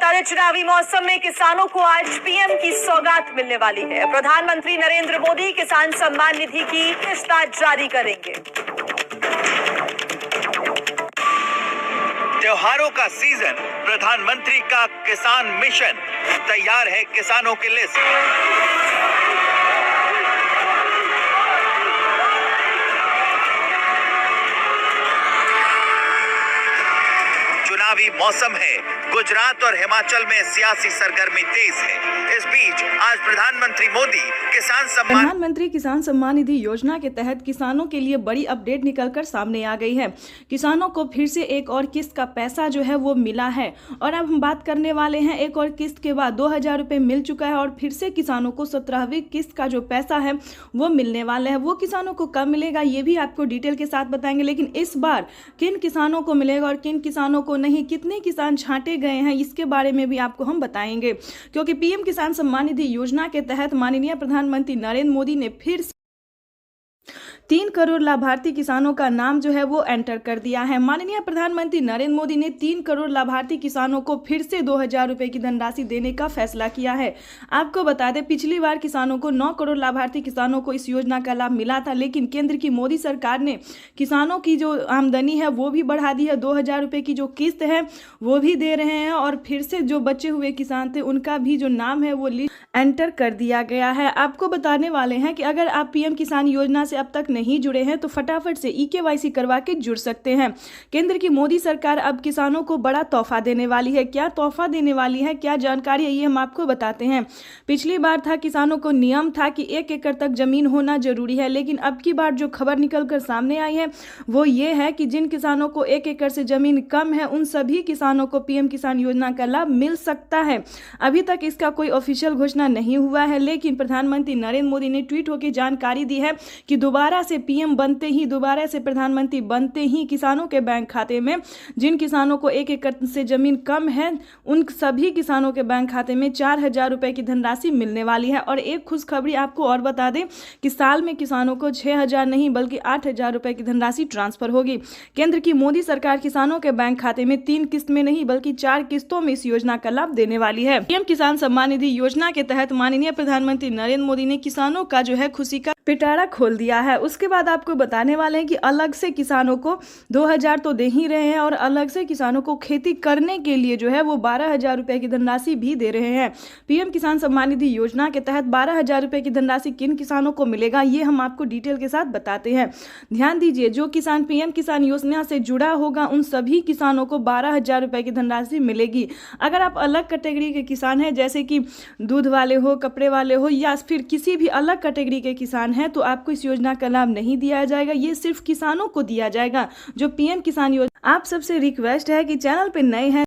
बता दें, चुनावी मौसम में किसानों को आज पीएम की सौगात मिलने वाली है। प्रधानमंत्री नरेंद्र मोदी किसान सम्मान निधि की किस्त आज जारी करेंगे। त्योहारों का सीजन, प्रधानमंत्री का किसान मिशन, तैयार है किसानों की लिस्ट। चुनावी मौसम है, गुजरात और हिमाचल में सियासी सरगर्मी तेज है। इस बीच आज प्रधानमंत्री किसान सम्मान निधि योजना के तहत किसानों के लिए बड़ी अपडेट निकलकर सामने आ गई है। किसानों को फिर से एक और किस्त का पैसा जो है वो मिला है और अब हम बात करने वाले हैं एक और किस्त के बाद 2000 रुपये मिल चुका है और फिर से किसानों को 17वीं किस्त का जो पैसा है वो मिलने वाला है। वो किसानों को कब मिलेगा ये भी आपको डिटेल के साथ बताएंगे, लेकिन इस बार किन किसानों को मिलेगा और किन किसानों को नहीं, कितने किसान छांटे गए हैं, इसके बारे में भी आपको हम बताएंगे। क्योंकि पीएम किसान सम्मान निधि योजना के तहत माननीय प्रधानमंत्री नरेंद्र मोदी ने फिर 3 करोड़ लाभार्थी किसानों का नाम जो है वो एंटर कर दिया है। माननीय प्रधानमंत्री नरेंद्र मोदी ने 3 करोड़ लाभार्थी किसानों को फिर से 2000 रुपये की धनराशि देने का फैसला किया है। आपको बता दें, पिछली बार किसानों को 9 करोड़ लाभार्थी किसानों को इस योजना का लाभ मिला था, लेकिन केंद्र की मोदी सरकार ने किसानों की जो आमदनी है वो भी बढ़ा दी है। 2000 रुपये की जो किस्त है वो भी दे रहे हैं और फिर से जो बचे हुए किसान थे उनका भी जो नाम है वो लिस्ट एंटर कर दिया गया है। आपको बताने वाले हैं कि अगर आप पीएम किसान योजना से अब तक नहीं जुड़े हैं तो फटाफट से EKYC करवा के जुड़ सकते हैं। केंद्र की मोदी सरकार अब किसानों को बड़ा तोहफा देने वाली है। क्या तोहफा देने वाली है, क्या जानकारी है, ये हम आपको बताते हैं। पिछली बार था किसानों को नियम था कि 1 एकड़ तक जमीन होना जरूरी है, लेकिन अब की बार जो खबर निकल कर सामने आई है वो ये है कि जिन किसानों को 1 एकड़ से जमीन कम है उन सभी किसानों को पीएम किसान योजना का लाभ मिल सकता है। अभी तक इसका कोई ऑफिशियल घोषणा नहीं हुआ है, लेकिन प्रधानमंत्री नरेंद्र मोदी ने ट्वीट होकर जानकारी दी है कि दोबारा से पीएम बनते ही, दोबारा से प्रधानमंत्री बनते ही किसानों के बैंक खाते में, जिन किसानों को 1 एकड़ से जमीन कम है उन सभी किसानों के बैंक खाते में 4000 रुपए की धनराशि मिलने वाली है। और एक खुशखबरी आपको और बता दें कि साल में किसानों को 6000 नहीं बल्कि 8000 रुपए की धनराशि ट्रांसफर होगी। केंद्र की मोदी सरकार किसानों के बैंक खाते में 3 किस्त में नहीं बल्कि 4 किस्तों में इस योजना का लाभ देने वाली है। पीएम किसान सम्मान निधि योजना के तहत माननीय प्रधानमंत्री नरेंद्र मोदी ने किसानों का जो है खुशी का पिटारा खोल दिया है। उसके बाद आपको बताने वाले हैं कि अलग से किसानों को 2000 तो दे ही रहे हैं और अलग से किसानों को खेती करने के लिए जो है वो 12000 रुपए की धनराशि भी दे रहे हैं। पीएम किसान सम्मान निधि योजना के तहत 12000 रुपए की धनराशि किन किसानों को मिलेगा ये हम आपको डिटेल के साथ बताते हैं। ध्यान दीजिए, जो किसान पीएम किसान योजना से जुड़ा होगा उन सभी किसानों को 12000 रुपए की धनराशि मिलेगी। अगर आप अलग कैटेगरी के किसान हैं, जैसे कि दूध वाले हो, कपड़े वाले हो या फिर किसी भी अलग कैटेगरी के किसान है, तो आपको इस योजना का लाभ नहीं दिया जाएगा। ये सिर्फ किसानों को दिया जाएगा जो पीएम किसान योजना। आप सबसे रिक्वेस्ट है कि चैनल पे नए हैं